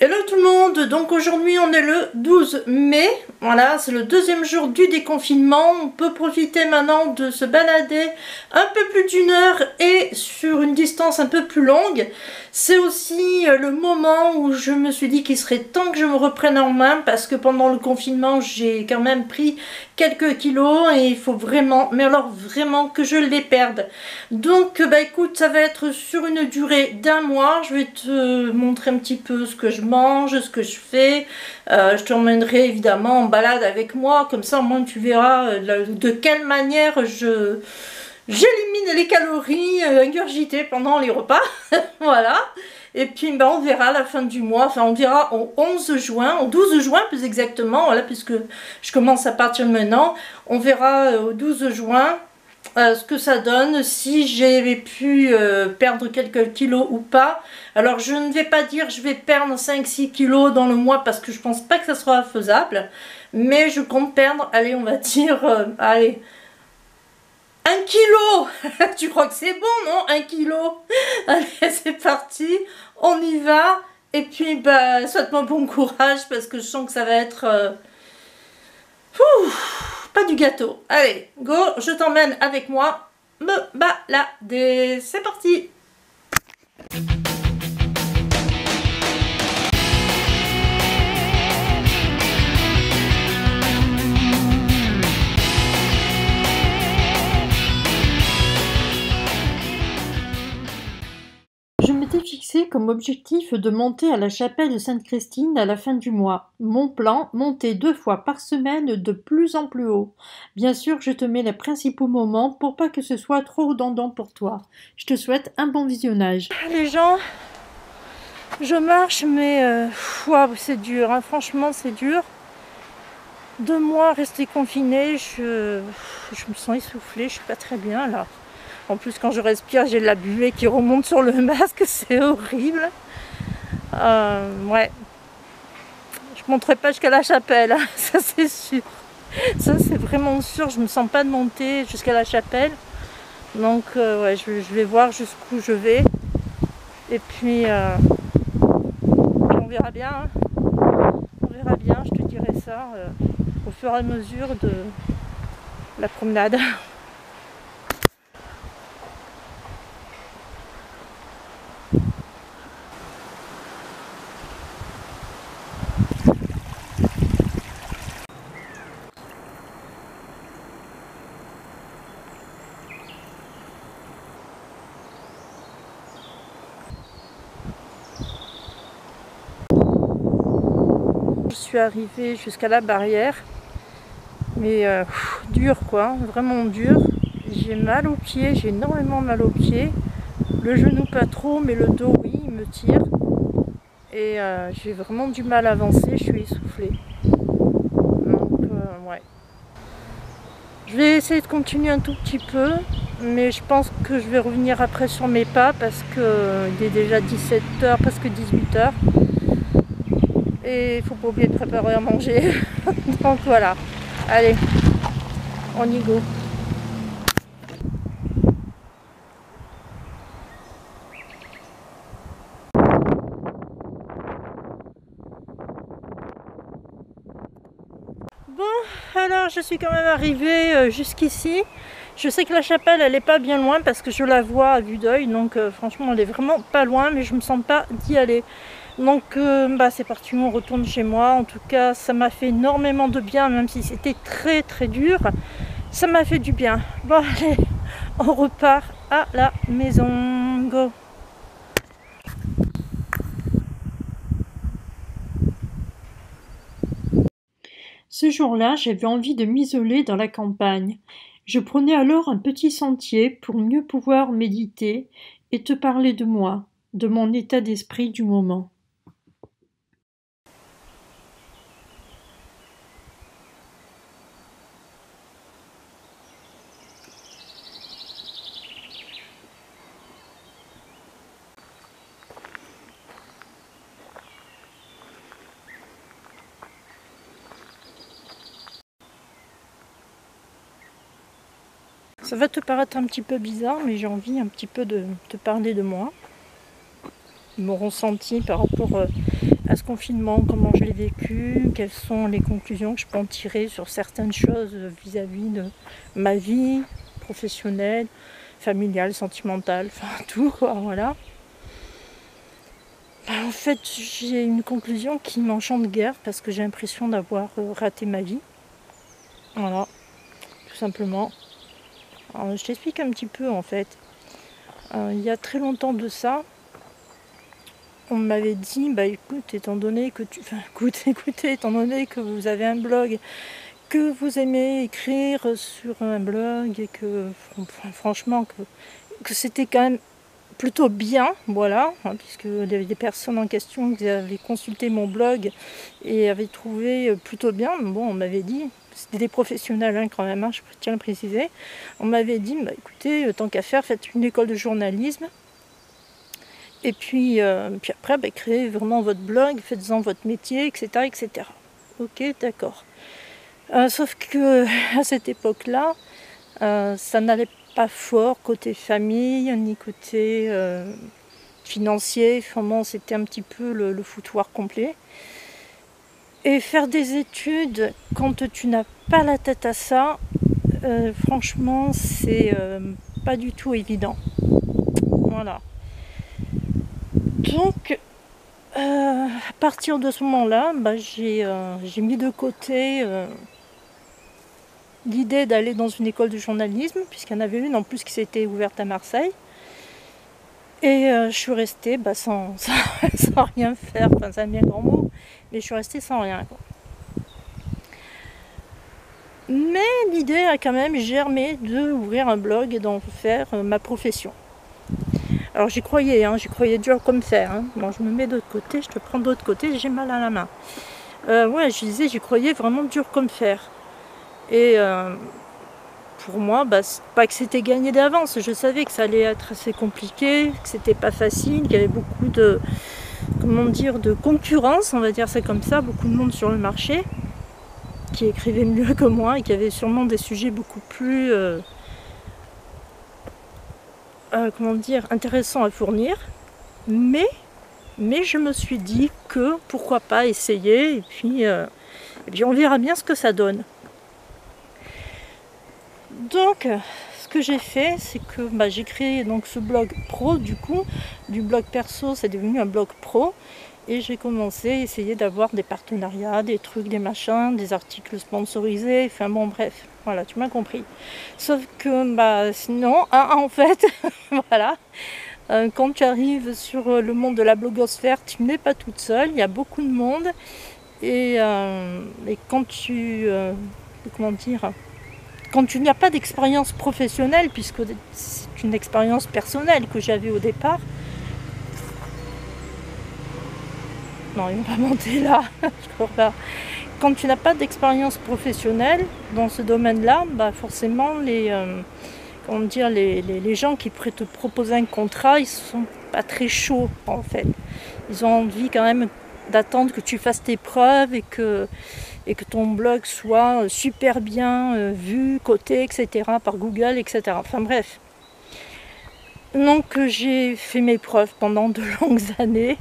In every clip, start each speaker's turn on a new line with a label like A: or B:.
A: Hello tout le monde, donc aujourd'hui on est le 12 mai, voilà, c'est le deuxième jour du déconfinement. On peut profiter maintenant de se balader un peu plus d'une heure et sur une distance un peu plus longue. C'est aussi le moment où je me suis dit qu'il serait temps que je me reprenne en main, parce que pendant le confinement j'ai quand même pris quelques kilos et il faut vraiment, mais alors vraiment que je les perde. Donc bah écoute, ça va être sur une durée d'un mois. Je vais te montrer un petit peu ce que je mange, ce que je fais. Je t'emmènerai évidemment en balade avec moi, comme ça au moins tu verras de quelle manière j'élimine les calories ingurgitées pendant les repas. Voilà. Et puis ben, on verra à la fin du mois, enfin on verra au 11 juin, au 12 juin plus exactement, voilà, puisque je commence à partir maintenant. On verra au 12 juin ce que ça donne, si j'ai pu perdre quelques kilos ou pas. Alors je ne vais pas dire je vais perdre 5-6 kilos dans le mois, parce que je pense pas que ça sera faisable, mais je compte perdre, allez on va dire, allez, 1 kilo. Tu crois que c'est bon, non? 1 kilo. Allez, c'est parti, on y va. Et puis bah souhaite-moi bon courage, parce que je sens que ça va être pas du gâteau. Allez, go, je t'emmène avec moi me balader. C'est parti. Je m'étais fixé comme objectif de monter à la chapelle de Sainte-Christine à la fin du mois. Mon plan, monter 2 fois par semaine de plus en plus haut. Bien sûr, je te mets les principaux moments pour pas que ce soit trop redondant pour toi. Je te souhaite un bon visionnage. Les gens, je marche, mais c'est dur, hein. Franchement c'est dur. 2 mois restés confinés, je me sens essoufflée, je suis pas très bien là. En plus, quand je respire, j'ai de la buée qui remonte sur le masque, c'est horrible. Ouais. Je ne monterai pas jusqu'à la chapelle, hein, ça c'est sûr. Ça c'est vraiment sûr, je me sens pas de monter jusqu'à la chapelle. Donc ouais, je vais voir jusqu'où je vais. Et puis on verra bien. Hein. On verra bien, je te dirai ça au fur et à mesure de la promenade. Je suis arrivée jusqu'à la barrière, mais dur quoi, vraiment dur. J'ai mal aux pieds, j'ai énormément mal aux pieds. Le genou pas trop, mais le dos oui, il me tire. Et j'ai vraiment du mal à avancer, je suis essoufflée. Donc ouais. Je vais essayer de continuer un tout petit peu, mais je pense que je vais revenir après sur mes pas, parce qu'il est déjà 17h, presque 18h. Et il faut pas oublier de préparer à manger. Donc voilà, allez, on y go. Bon, alors je suis quand même arrivée jusqu'ici. Je sais que la chapelle elle est pas bien loin, parce que je la vois à vue d'œil, donc franchement elle est vraiment pas loin, mais je me sens pas d'y aller. Donc bah c'est parti, on retourne chez moi. En tout cas ça m'a fait énormément de bien, même si c'était très très dur, ça m'a fait du bien. Bon allez, on repart à la maison, go. Ce jour-là, j'avais envie de m'isoler dans la campagne. Je prenais alors un petit sentier pour mieux pouvoir méditer et te parler de moi, de mon état d'esprit du moment. Ça va te paraître un petit peu bizarre, mais j'ai envie un petit peu de te parler de moi. Mon ressenti par rapport à ce confinement, comment je l'ai vécu, quelles sont les conclusions que je peux en tirer sur certaines choses vis-à-vis de ma vie professionnelle, familiale, sentimentale, enfin tout quoi, voilà. En fait, j'ai une conclusion qui m'enchante guère parce que j'ai l'impression d'avoir raté ma vie. Voilà, tout simplement. Alors, je t'explique un petit peu en fait. Il y a très longtemps de ça, on m'avait dit, bah écoute, étant donné que écoutez, étant donné que vous avez un blog, que vous aimez écrire sur un blog et que franchement que c'était quand même plutôt bien, voilà, hein, puisque il y avait des personnes en question qui avaient consulté mon blog et avaient trouvé plutôt bien. Bon, on m'avait dit, c'était des professionnels hein, quand même, hein, je tiens à le préciser, on m'avait dit, bah écoutez, tant qu'à faire, faites une école de journalisme. Et puis après, bah, créez vraiment votre blog, faites-en votre métier, etc., etc. Ok, d'accord. Sauf que à cette époque-là, ça n'allait pas fort côté famille, ni côté financier. Enfin bon, c'était un petit peu le foutoir complet. Et faire des études quand tu n'as pas la tête à ça, franchement, c'est pas du tout évident. Voilà. Donc, à partir de ce moment-là, bah, j'ai mis de côté l'idée d'aller dans une école de journalisme, puisqu'il y en avait une en plus qui s'était ouverte à Marseille. Et je suis restée bah, sans rien faire, enfin c'est un bien grand mot, mais je suis restée sans rien, quoi. Mais l'idée a quand même germé d'ouvrir un blog et d'en faire ma profession. Alors j'y croyais dur comme fer. Hein. Bon, je me mets de l'autre côté, je te prends de l'autre côté, j'ai mal à la main. Ouais, je disais, j'y croyais vraiment dur comme fer. Et pour moi, bah, pas que c'était gagné d'avance. Je savais que ça allait être assez compliqué, que c'était pas facile, qu'il y avait beaucoup de, de concurrence, on va dire ça comme ça, beaucoup de monde sur le marché qui écrivait mieux que moi et qui avait sûrement des sujets beaucoup plus intéressants à fournir. Mais je me suis dit que pourquoi pas essayer et puis on verra bien ce que ça donne. Donc ce que j'ai fait, c'est que j'ai créé donc ce blog pro, du coup du blog perso c'est devenu un blog pro et j'ai commencé à essayer d'avoir des partenariats, des trucs, des machins, des articles sponsorisés, enfin bon bref, voilà, tu m'as compris. Sauf que sinon, en fait, voilà, quand tu arrives sur le monde de la blogosphère, tu n'es pas toute seule, il y a beaucoup de monde et quand tu quand tu n'as pas d'expérience professionnelle, puisque c'est une expérience personnelle que j'avais au départ. Non, ils vont pas monter là, je crois pas. Quand tu n'as pas d'expérience professionnelle dans ce domaine-là, forcément les gens qui te proposent un contrat, ils sont pas très chauds en fait. Ils ont envie quand même d'attendre que tu fasses tes preuves et que ton blog soit super bien vu, coté, etc. par Google, etc. Enfin bref. Donc j'ai fait mes preuves pendant de longues années.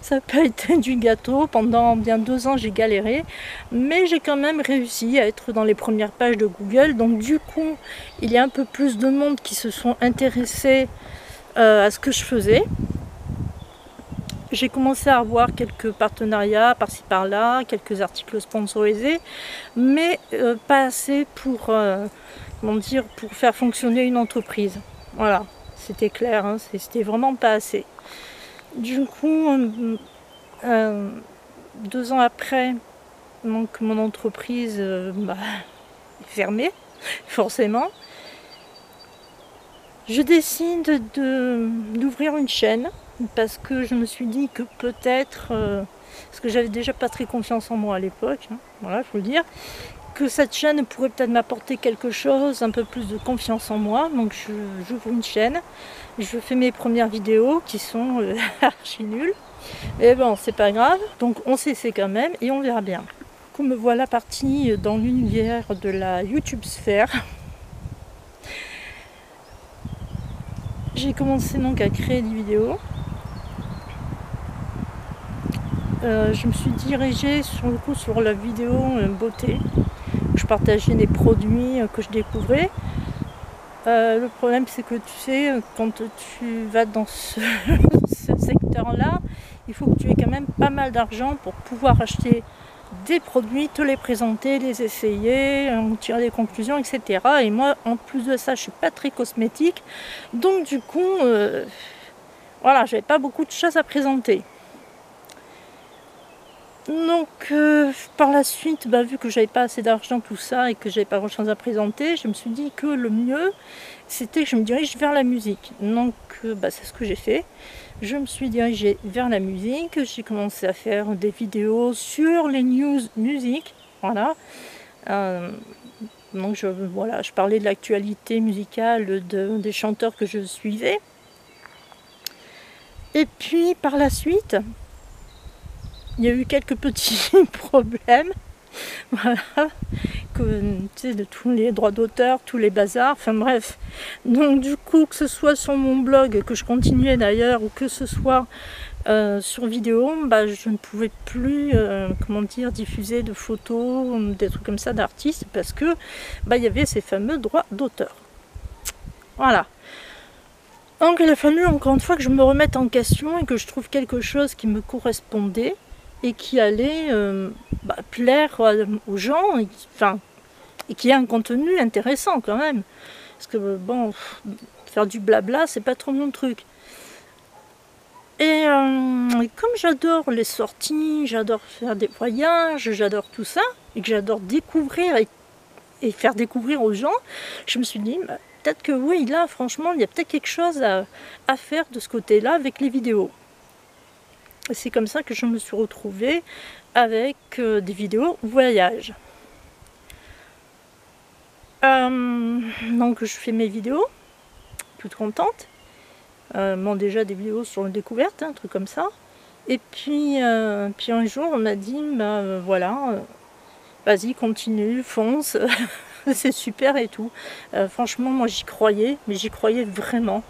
A: Ça n'a pas été du gâteau, pendant bien 2 ans j'ai galéré, mais j'ai quand même réussi à être dans les premières pages de Google. Donc du coup, il y a un peu plus de monde qui se sont intéressés à ce que je faisais. J'ai commencé à avoir quelques partenariats par-ci par-là, quelques articles sponsorisés, mais pas assez pour faire fonctionner une entreprise. Voilà, c'était clair, hein, c'était vraiment pas assez. Du coup, 2 ans après, donc mon entreprise est fermée, forcément. Je décide d'ouvrir une chaîne parce que je me suis dit que peut-être, parce que j'avais déjà pas très confiance en moi à l'époque, hein, voilà, faut le dire, que cette chaîne pourrait peut-être m'apporter quelque chose, un peu plus de confiance en moi. Donc j'ouvre une chaîne, je fais mes premières vidéos qui sont archi nulles. Mais bon, c'est pas grave, donc on s'essaie quand même et on verra bien. Du coup, me voilà partie dans l'univers de la YouTube sphère. J'ai commencé donc à créer des vidéos. je me suis dirigée sur le coup sur la vidéo beauté. Je partageais des produits que je découvrais. Le problème c'est que tu sais, quand tu vas dans ce secteur-là, il faut que tu aies quand même pas mal d'argent pour pouvoir acheter des produits, te les présenter, les essayer, tirer des conclusions, etc. Et moi, en plus de ça, je suis pas très cosmétique, donc du coup, voilà, j'avais pas beaucoup de choses à présenter. Donc par la suite, vu que j'avais pas assez d'argent, tout ça, et que j'avais pas grand chose à présenter, je me suis dit que le mieux c'était que je me dirige vers la musique. Donc c'est ce que j'ai fait. Je me suis dirigée vers la musique, j'ai commencé à faire des vidéos sur les news musique, voilà. Donc je parlais de l'actualité musicale des chanteurs que je suivais. Et puis par la suite, il y a eu quelques petits problèmes, voilà, tu sais, de tous les droits d'auteur, tous les bazars, enfin bref. Donc du coup, que ce soit sur mon blog, que je continuais d'ailleurs, ou que ce soit sur vidéo, je ne pouvais plus, diffuser de photos, des trucs comme ça d'artistes, parce que il y avait ces fameux droits d'auteur. Voilà. Donc il a fallu encore une fois que je me remette en question et que je trouve quelque chose qui me correspondait et qui allait plaire aux gens, et qui ait un contenu intéressant quand même. Parce que faire du blabla, c'est pas trop mon truc. Et comme j'adore les sorties, j'adore faire des voyages, j'adore tout ça, et que j'adore découvrir et faire découvrir aux gens, je me suis dit, peut-être que oui, là, franchement, il y a peut-être quelque chose à faire de ce côté-là avec les vidéos. Et c'est comme ça que je me suis retrouvée avec des vidéos voyage. Donc je fais mes vidéos, toute contente. Déjà des vidéos sur une découverte, un truc comme ça. Et puis un jour on m'a dit, voilà, vas-y, continue, fonce, c'est super et tout. Franchement, moi j'y croyais, mais j'y croyais vraiment.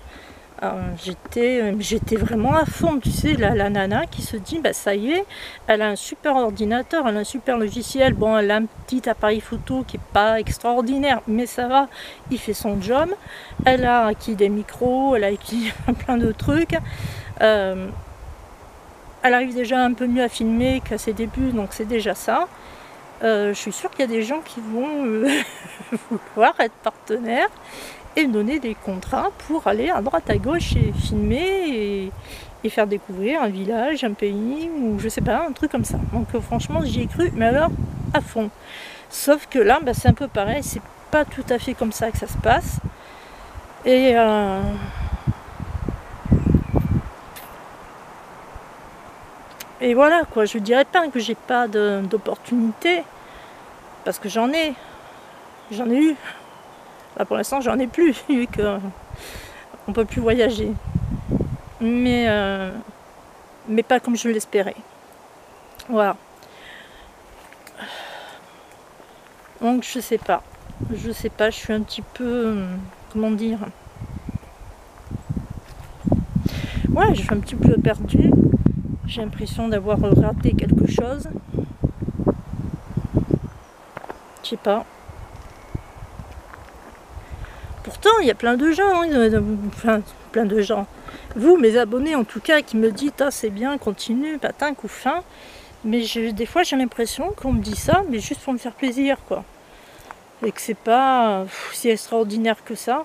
A: J'étais vraiment à fond, tu sais, la nana qui se dit, ça y est, elle a un super ordinateur, elle a un super logiciel, bon, elle a un petit appareil photo qui n'est pas extraordinaire, mais ça va, il fait son job, elle a acquis des micros, elle a acquis plein de trucs, elle arrive déjà un peu mieux à filmer qu'à ses débuts, donc c'est déjà ça. Je suis sûre qu'il y a des gens qui vont vouloir être partenaires et donner des contrats pour aller à droite à gauche et filmer et faire découvrir un village, un pays, ou je sais pas, un truc comme ça. Donc franchement j'y ai cru, mais alors à fond. Sauf que là c'est un peu pareil, c'est pas tout à fait comme ça que ça se passe. Et voilà quoi, je dirais pas que j'ai pas d'opportunité, parce que j'en ai eu. Là pour l'instant j'en ai plus, vu qu'on peut plus voyager. Mais pas comme je l'espérais. Voilà. Donc je sais pas, je suis un petit peu, comment dire, ouais, je suis un petit peu perdue. J'ai l'impression d'avoir raté quelque chose. Je sais pas. Pourtant, il y a plein de gens, plein de gens. Vous, mes abonnés en tout cas, qui me dites, ah c'est bien, continue, patin, coup fin. Mais des fois, j'ai l'impression qu'on me dit ça, mais juste pour me faire plaisir, quoi. Et que c'est pas si extraordinaire que ça.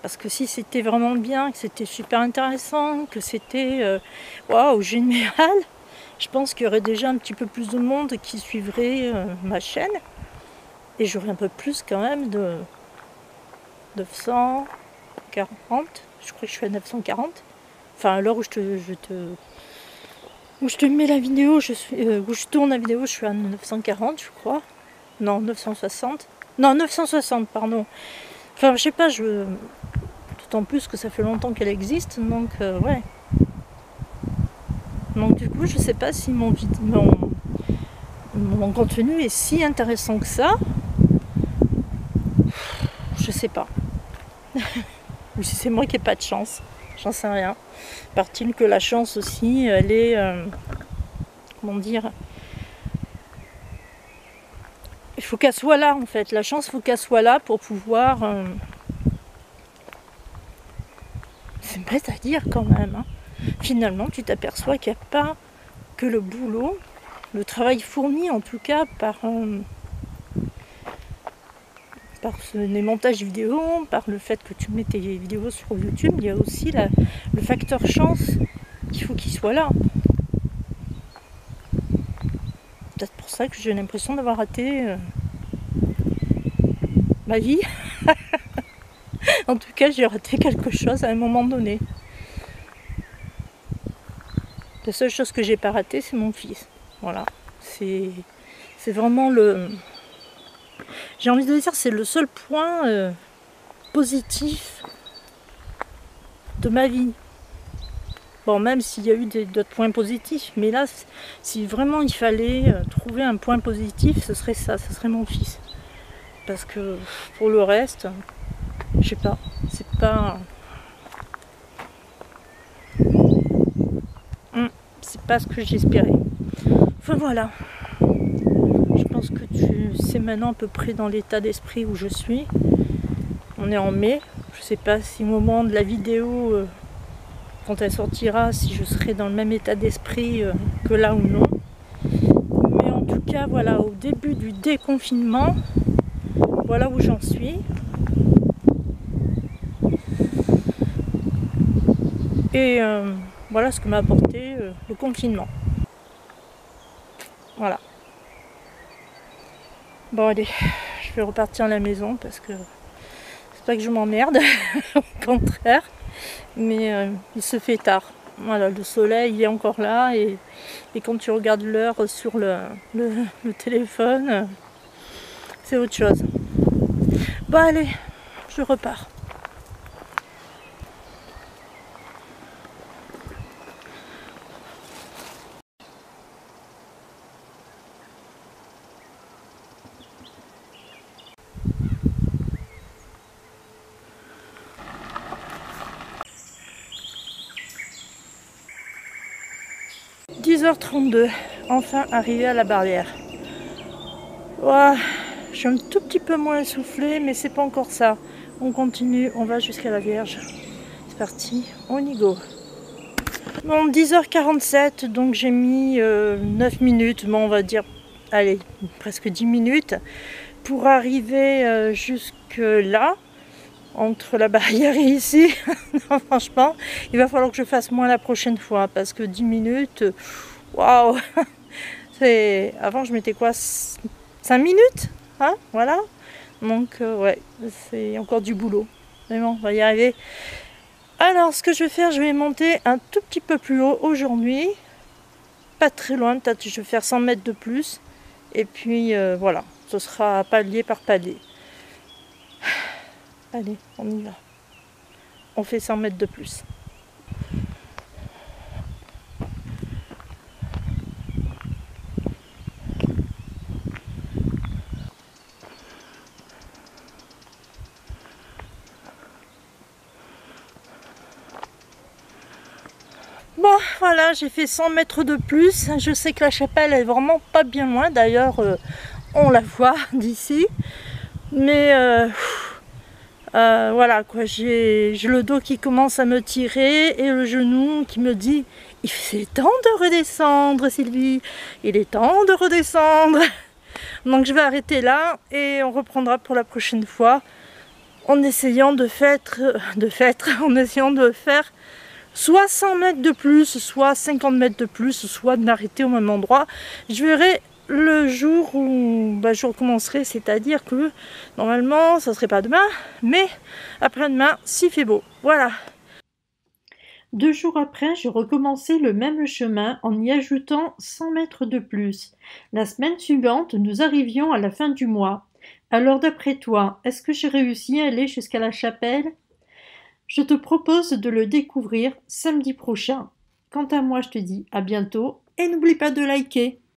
A: Parce que si c'était vraiment bien, que c'était super intéressant, que c'était waouh, génial, je pense qu'il y aurait déjà un petit peu plus de monde qui suivrait ma chaîne. Et j'aurais un peu plus quand même de 940, je crois que je suis à 940. Enfin, à l'heure où je te mets la vidéo, où je tourne la vidéo, je suis à 940, je crois. Non, 960. Non, 960, pardon. Enfin, je sais pas, d'autant plus que ça fait longtemps qu'elle existe, donc ouais. Donc du coup, je sais pas si mon contenu est si intéressant que ça. Je sais pas. Ou si c'est moi qui n'ai pas de chance. J'en sais rien. Part-il que la chance aussi, elle est comment dire, il faut qu'elle soit là en fait, la chance, il faut qu'elle soit là pour pouvoir... C'est bête à dire quand même, hein. Finalement, tu t'aperçois qu'il n'y a pas que le boulot, le travail fourni en tout cas par les montages vidéo, par le fait que tu mets tes vidéos sur YouTube, il y a aussi le facteur chance, il faut qu'il soit là. Peut-être pour ça que j'ai l'impression d'avoir raté ma vie. En tout cas, j'ai raté quelque chose à un moment donné. La seule chose que j'ai pas ratée, c'est mon fils. Voilà, c'est vraiment le... J'ai envie de dire, c'est le seul point positif de ma vie. Bon, même s'il y a eu d'autres points positifs, mais là, si vraiment il fallait trouver un point positif, ce serait ça, ce serait mon fils. Parce que pour le reste, je sais pas, c'est pas... C'est pas ce que j'espérais. Enfin voilà. Je pense que tu sais maintenant à peu près dans l'état d'esprit où je suis. On est en mai. Je sais pas si au moment de la vidéo, quand elle sortira, si je serai dans le même état d'esprit que là ou non. Mais en tout cas, voilà, au début du déconfinement, voilà où j'en suis. Et voilà ce que m'a apporté le confinement. Voilà. Bon allez, je vais repartir à la maison parce que c'est pas que je m'emmerde, au contraire. Mais il se fait tard. Voilà, le soleil il est encore là et quand tu regardes l'heure sur le téléphone, c'est autre chose. Bon allez, je repars. « 10h32, enfin arrivé à la barrière. Ouais, je suis un tout petit peu moins essoufflée, mais c'est pas encore ça. On continue, on va jusqu'à la Vierge. C'est parti, on y go. Bon, 10h47, donc j'ai mis 9 minutes, bon, on va dire, allez, presque 10 minutes, pour arriver jusque là, entre la barrière et ici. Non, franchement, il va falloir que je fasse moins la prochaine fois, parce que 10 minutes, waouh. Avant, je mettais quoi, 5 minutes, hein, voilà. Donc, ouais, c'est encore du boulot. Mais bon, on va y arriver. Alors, ce que je vais faire, je vais monter un tout petit peu plus haut aujourd'hui. Pas très loin, peut-être je vais faire 100 mètres de plus. Et puis, voilà, ce sera palier par palier. Allez, on y va. On fait 100 mètres de plus. Bon, voilà, j'ai fait 100 mètres de plus. Je sais que la chapelle est vraiment pas bien loin. D'ailleurs, on la voit d'ici. Mais voilà, quoi, j'ai le dos qui commence à me tirer et le genou qui me dit « Il est temps de redescendre, Sylvie. Il est temps de redescendre. » Donc je vais arrêter là et on reprendra pour la prochaine fois en essayant de faire soit 100 mètres de plus, soit 50 mètres de plus, soit de m'arrêter au même endroit. Je verrai le jour où je recommencerai, c'est-à-dire que normalement, ça serait pas demain, mais après-demain, s'il fait beau. Voilà. 2 jours après, j'ai recommencé le même chemin en y ajoutant 100 mètres de plus. La semaine suivante, nous arrivions à la fin du mois. Alors d'après toi, est-ce que j'ai réussi à aller jusqu'à la chapelle ? Je te propose de le découvrir samedi prochain. Quant à moi, je te dis à bientôt et n'oublie pas de liker.